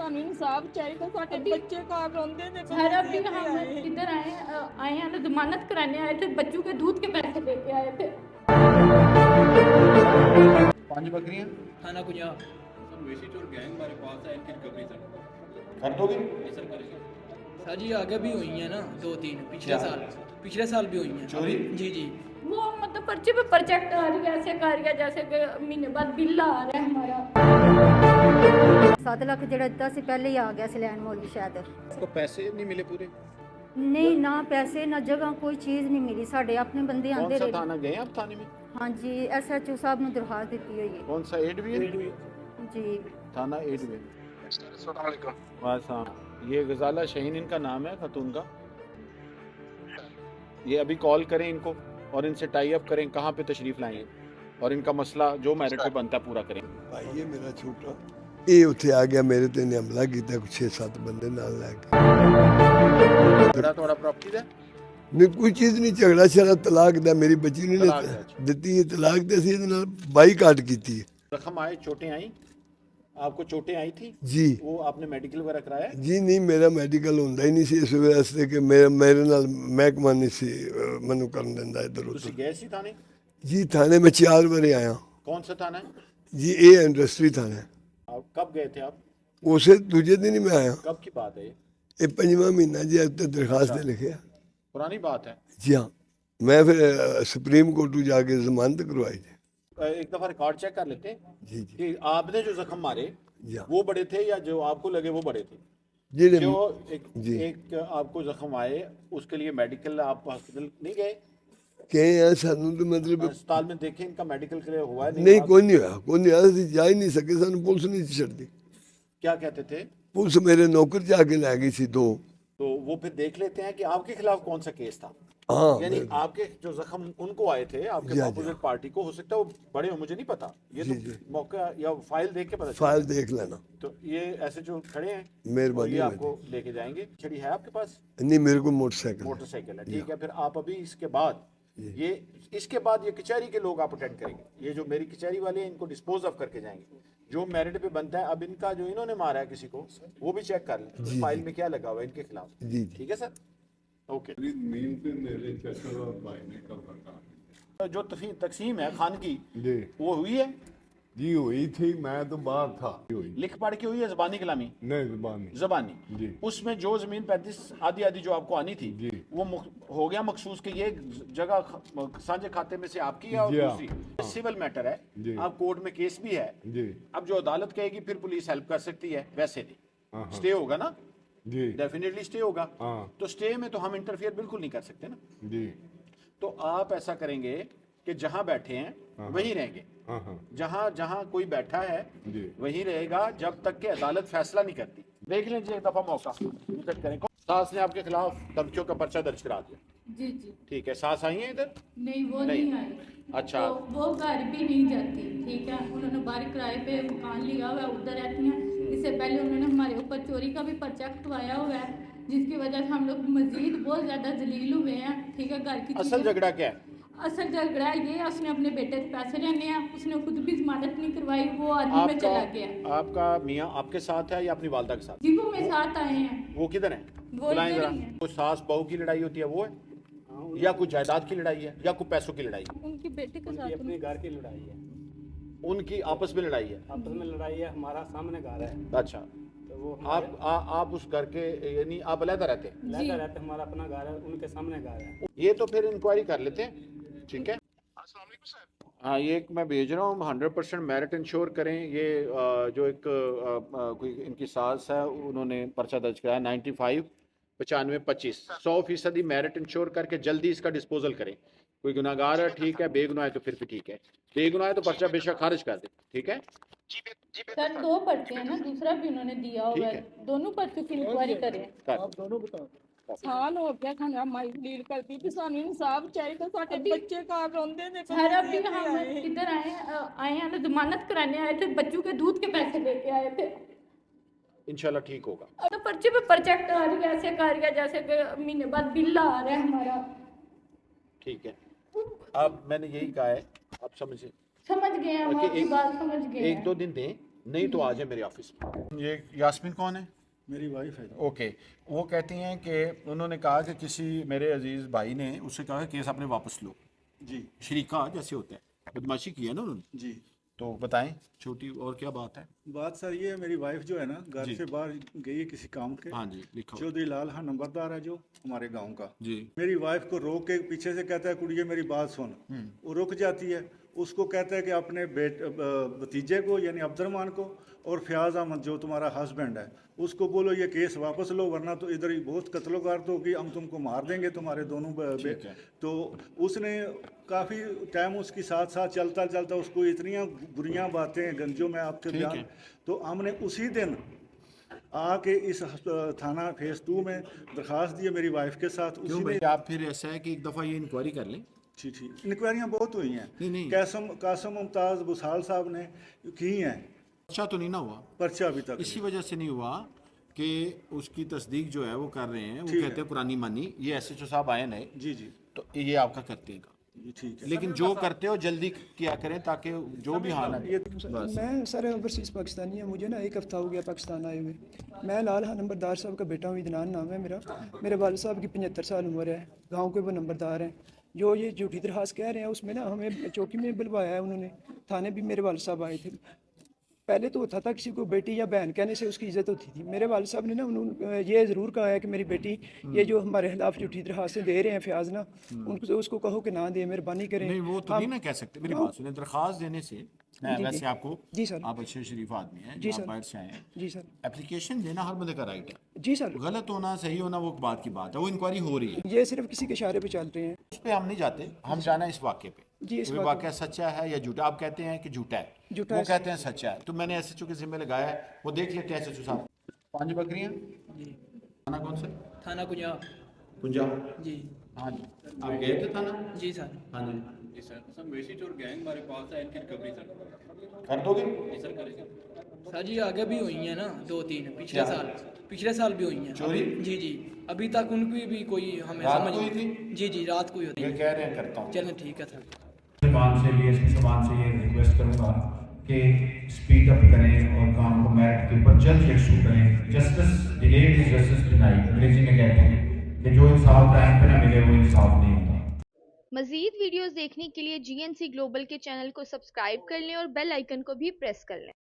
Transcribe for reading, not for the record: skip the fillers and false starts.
ਸਾਨੂੰ ਇਨਸਾਫ ਚਾਹੀਦਾ, ਸਾਡੇ ਬੱਚੇ ਘਰ ਰੋਂਦੇ ਨੇ। सर अभी हम इधर आए हैं तो जमानत कराने आए थे, बच्चों के दूध के पैसे लेके आए थे। 5 बकरियां थाना कुजा सर वेसी चोर गैंग हमारे पास है, इनकी रिकवरी सर कर दोगे? सर करेंगे। सर जी आगे भी हुई हैं ना 2-3 पिछले साल भी हुई हैं चोरी? जी जी। वो मतलब पर्चे पे पर्चा आ रही है, ऐसे कर रही है जैसे कि महीने बाद बिल आ रहा है हमारा। 7 ਲੱਖ ਜਿਹੜਾ ਦਿੱਤਾ ਸੀ ਪਹਿਲੇ ਹੀ ਆ ਗਿਆ ਸੀ ਲੈਣ ਮੋਲੀ ਸ਼ਾਇਦ। उसको पैसे नहीं मिले पूरे? ਨਹੀਂ ਨਾ ਪੈਸੇ ਨਾ ਜਗ੍ਹਾ ਕੋਈ ਚੀਜ਼ ਨਹੀਂ ਮਿਲੀ, ਸਾਡੇ ਆਪਣੇ ਬੰਦੇ कौन ਆਂਦੇ सा ਰਹੇ। थाना गए आप थाने में? ਹਾਂਜੀ ਐਸਐਚਓ ਸਾਹਿਬ ਨੂੰ ਦਰਖਾਸਤ ਦਿੱਤੀ ਹੋਈ ਹੈ कौन सा एडवी? ਜੀ। थाना एडवी। वाह, ये गजाला शहीन इनका नाम है, खतून का। ये अभी कॉल करें इनको और इनसे टाई अप करें कहाँ पे तशरीफ लाएंगे और इनका मसला जो मेरिट पे बनता है पूरा करें। ਭਾਈ ਇਹ ਮੇਰਾ ਛੋਟਾ ਇਹ ਉੱਥੇ ਆ ਗਿਆ, ਮੇਰੇ ਤੇ ਨੇ ਹਮਲਾ ਕੀਤਾ, ਕੁਛ 6-7 ਬੰਦੇ ਨਾਲ ਲੈ ਕੇ। बड़ा थोड़ा प्रॉपर्टी है? ਨਹੀਂ ਕੋਈ ਚੀਜ਼ ਨਹੀਂ, ਝਗੜਾ ਸ਼ਰਾ ਤਲਾਕ ਦਾ, ਮੇਰੀ ਬੱਚੀ ਨੇ ਤਲਾਕ ਦਾ। ਦਿੱਤੀ ਹੈ ਤਲਾਕ ਤੇ, ਅਸੀਂ ਇਹਦੇ ਨਾਲ ਬਾਈਕਾਟ ਕੀਤੀ ਹੈ। जख्म आए, चोटें आई, आपको चोटें आई थी? ਜੀ वो आपने मेडिकल वगैरह कराया? ਜੀ ਨਹੀਂ, ਮੇਰਾ ਮੈਡੀਕਲ ਹੁੰਦਾ ਹੀ ਨਹੀਂ ਸੀ ਇਸ ਵਾਸਤੇ ਕਿ ਮੇਰੇ ਨਾਲ ਮਹਿਕਮਾ ਨਹੀਂ ਸੀ ਮੈਨੂੰ ਕਰਨ ਦਿੰਦਾ ਇੱਧਰ ਤੁਸੀਂ ਉੱਧਰ। ਗਏ ਸੀ थाने? ਜੀ ਥਾਣੇ में 4 ਵਾਰੀ ਆਇਆ कौन सा थाना है? ਜੀ, ਇਹ ਇੰਡਸਟਰੀ ਥਾਣਾ ਹੈ। आप कब गए थे आप? ਉਸੇ ਦੂਜੇ ਦਿਨ ਹੀ ਮੈਂ ਆਇਆ। कब की बात है ये? ਇਹ 5ਵਾਂ ਮਹੀਨਾ ਜੀ, ਅੱਜ ਤੱਕ ਦਰਖਾਸਤ ਤੇ ਲਿਖਿਆ। पुरानी बात है। ਜੀ ਹਾਂ, ਮੈਂ ਫਿਰ ਸੁਪਰੀਮ ਕੋਰਟ ਜਾ ਕੇ ਜ਼ਮਾਨਤ ਕਰਵਾਈ थी। एक दफा रिकॉर्ड चेक कर लेते हैं जी जी कि आपने जो जख्म मारे जी हाँ। वो बड़े थे या जो आपको लगे वो बड़े थे? जी जो जी। एक आपको जख्म आए उसके लिए मेडिकल आप हॉस्पिटल नहीं गए? कहे हैं सानू तो मतलब अस्पताल में देखे इनका मेडिकल क्लियर हुआ है नहीं, कोई नहीं होया, कोई नहीं आया, जा ही नहीं सके, सानू पुलिस नहीं छड़ती। क्या कहते थे? पुलिस मेरे नौकर जाके लै गई सी 2। तो वो फिर देख लेते हैं कि आपके खिलाफ कौन सा केस था। हाँ यानी आपके जो जख्म उनको आए थे आपके जी हाँ, अपोजिट पार्टी को, हो सकता है वो बड़े हो, मुझे नहीं पता, ये जी, तो जी। मौका या फाइल देख के पता चला। फाइल देख लेना। तो ये ऐसे जो खड़े हैं मेहरबानी ये होगी। आपको लेके जाएंगे। छड़ी है आपके पास? नहीं, मेरे को मोटरसाइकिल है। मोटरसाइकिल है, ठीक है। फिर आप अभी इसके बाद इसके बाद ये कचहरी के लोग आप अटेंड करेंगे। ये जो मेरी कचहरी वाले हैं इनको डिस्पोज ऑफ करके जाएंगे। जो मेरिट पे बनता है, अब इनका जो इन्होंने मारा है किसी को वो भी चेक कर लें फाइल में क्या लगा हुआ है इनके खिलाफ। जी जी। ठीक है सर, ओके। नींद पे मेरे चाचा और भाई ने कब रखा जो तकसीम है खान की जी वो हुई है? जी हुई थी, मैं तो बाहर था। हुई लिख पढ़ के हुई है, जबानी कलामी? नहीं जुबानी जबानी जी। उसमें जो जमीन 35 आधी आधी जो आपको आनी थी जी। वो हो गया मखसूस कि ये जगह साझे खाते में से आपकी है और जी हाँ। दूसरी सिविल मैटर है। जी। अब कोर्ट में केस भी है। जी अब जो अदालत कहेगी फिर पुलिस हेल्प कर सकती है, वैसे भी हाँ, हाँ। स्टे होगा ना, जी डेफिनेटली स्टे होगा। हाँ तो स्टे में तो हम इंटरफियर बिल्कुल नहीं कर सकते ना। जी तो आप ऐसा करेंगे कि जहां बैठे हैं वहीं रहेंगे, हाँ हाँ जहां जहां कोई बैठा है जी वहीं रहेगा जब तक कि अदालत फैसला नहीं करती। देख लीजिए एक दफा मौका विजिट करें। सास ने आपके खिलाफ धमकियों का पर्चा दर्ज करा दिया, जी जी। ठीक है। सास आई है इधर? नहीं वो नहीं आई। अच्छा। तो वो घर भी नहीं जाती, ठीक है। उन्होंने बाहर किराए पे मकान लिया हुआ है, उधर रहती हैं। इससे पहले उन्होंने हमारे ऊपर चोरी का भी पर्चा कटवाया हुआ है, जिसकी वजह से हम लोग मजीद बहुत ज़्यादा जलील हुए हैं, ठीक है। घर की असल झगड़ा क्या है? असल झगड़ा ये है, उसने अपने बेटे से पैसे लेने हैं, उसने खुद भी जमानत नहीं करवाई, वो आर्मी में चला गया। आपका मियाँ आपके साथ है या अपनी वालदा के साथ? जी वो मेरे साथ आए हैं। वो किधर है? वो बुलाएं इधर जरा। ही हैं। कोई सास बहू की लड़ाई होती है वो है, या कोई जायदाद की लड़ाई है, या कोई पैसों की लड़ाई है? उनकी बेटी के साथ अपने घर की लड़ाई है, उनकी आपस में लड़ाई है। आपस में लड़ाई है, हमारा सामने घर है अच्छा। तो वो आप उस घर के यानी आप अलग रहते हैं? लड़का रहते, हमारा अपना घर है, उनके सामने घर है। ये तो फिर इंक्वायरी कर लेते हैं, ठीक है। हाँ, ये एक मैं भेज रहा हूँ 100% मेरिट इंश्योर करें। ये जो एक कोई इनकी सास है उन्होंने पर्चा दर्ज कराया 95 95 25 100% मेरिट इंश्योर करके जल्दी इसका डिस्पोजल करें। कोई गुनाहगार है ठीक है, बेगुनाह है तो फिर भी ठीक है, बेगुनाह है तो पर्चा बेशक खारिज कर दे, ठीक है। सर 2 पर्चे हैं ना, दूसरा भी उन्होंने दिया हुआ है, दोनों पर्चों की इंक्वायरी करें। कर साल हो गया खाना माई डील करती कि सानू इंसाफ चाहिए, साडे बच्चे घर रोंदे ने। सर अभी हम इधर आए हैं तो जमानत कराने आए थे, बच्चों के दूध के पैसे लेके आए थे। इंशाल्लाह ठीक होगा। तो पर्चे पे पर्चा आ रही है, ऐसे कर रही है जैसे कि महीने बाद बिल आ रहा है हमारा। ठीक है, अब मैंने यही कहा है, आप समझ गए हम, ओके, आपकी बात समझ गए। 1-2 दिन दें, नहीं तो आ जाए मेरे ऑफिस में। ये यास्मीन कौन है? मेरी वाइफ है। ओके, वो कहती हैं कि उन्होंने कहा कि किसी मेरे अजीज़ भाई ने उससे कहा कि केस आपने वापस लो। जी शरीका जैसे होता है, बदमाशी की है ना उन्होंने। जी। तो बताएं छोटी और क्या बात है? बात सर ये है, मेरी वाइफ जो है ना घर जी। से बाहर गई है किसी काम के। हाँ जी, लिखो। चौधरी लाल हाँ नंबरदार है जो हमारे गांव का। जी। मेरी वाइफ को रोक के पीछे से कहता है कुड़िए मेरी बात सुन। वो रुक जाती है, उसको कहता है कि अपने भतीजे को यानी अब्दुलरहमान को और फयाज अहमद जो तुम्हारा हस्बैंड है उसको बोलो ये केस वापस लो, वरना तो इधर ही बहुत कत्लोगार्त होगी, हम तुमको मार देंगे तुम्हारे दोनों तो उसने काफ़ी टाइम उसके साथ साथ चलता चलता उसको इतनी बुरियां बातें गंजो में आपके बयान, तो हमने उसी दिन आके इस थाना फेज 2 में दरखास्त दी है मेरी वाइफ के साथ। क्यों उसी भाई ने आप फिर ऐसा है कि एक दफ़ा ये इंक्वायरी कर लें। ठीक इंक्वायरियाँ बहुत हुई हैं। नहीं। कासम मुमताज़ बुसाल साहब ने की हैं, अच्छा तो नहीं ना हुआ, पर्चा अभी तक इसी वजह से नहीं हुआ कि उसकी तस्दीक जो है वो कर रहे हैं, वो ठीक कहते हैं पुरानी मानी। ये SHO साहब आए नए, जी जी तो ये आपका करते हैं काम। ठीक है। लेकिन जो करते हो जल्दी किया करें ताकि जो भी हाल है। मैं सर ओवरसीज़ पाकिस्तानी है, मुझे ना 1 हफ़्ता हो गया पाकिस्तान आए हुए। मैं लाल हाँ नंबरदार साहब का बेटा हूँ, इदनान नाम है मेरा। मेरे वालिद साहब की 75 साल उम्र है, गांव के वो नंबरदार हैं। जो ये झूठी दरखास्त कह रहे हैं उसमें ना हमें चौकी में बुलवाया है उन्होंने, थाने भी मेरे वालिद साहब आए थे। पहले तो होता था किसी को बेटी या बहन कहने से उसकी इज्जत होती थी। मेरे वालिद साहब ने ना उन्होंने ये ज़रूर कहा है कि मेरी बेटी ये जो हमारे खिलाफ झूठी दरखास्तें दे रहे हैं फयाज ना, उनको उसको कहो कि ना दे, मेहरबानी करें। नहीं वो तो नहीं ना कह सकते, मेरी बात सुने। दरखास्त देने से वैसे आपको जी सर, आप अच्छे शरीफ आदमी हैं, जी आप सर, बाहर से आए हैं, जी सर, एप्लीकेशन देना हर बंदे का राइट है। जी सर, गलत होना सही होना वो बात की बात है, वो इंक्वायरी हो रही है, ये सिर्फ किसी के इशारे पे चल रहे हैं। उस पर हम नहीं जाते, हम जाना इस वाक्य पे जी, इस वो वाक्य सच्चा है या झूठा। आप कहते हैं कि झूठा है, झूठा वो है। कहते हैं सच्चा है, तो मैंने SHO के जिम्मे लगाया है, वो देख लेते हैं SHO साहब। 5 बकरियाँ जी। थाना कौन सा? थाना कुंजा। जी। हाँ जी, आप गए थे थाना? जी सर। हाँ जी, जी सर, सर मेसी और गैंग हमारे पास है, इनकी रिकवरी सर कर दोगे? जी सर करेंगे। सर जी आगे भी हुई हैं ना 2-3 पिछले साल भी हुई हैं चोरी? जी जी, अभी तक उनकी भी कोई हमें रात समझ को हुई नहीं। जी जी रात को ही होती ये है। कह रहे हैं करता हूँ। चलें ठीक है सर। ज़बान से DSP साहब से ये रिक्वेस्ट करूँगा कि स्पीड अप करें और काम को मेरिट के ऊपर जल्द इशू करें। Justice delayed is justice denied, अंग्रेजी में कहते हैं कि जो इंसाफ टाइम पे ना मिले वो इंसाफ नहीं होता। मज़ीद वीडियोस देखने के लिए GNC ग्लोबल के चैनल को सब्सक्राइब कर लें और बेल आइकन को भी प्रेस कर लें।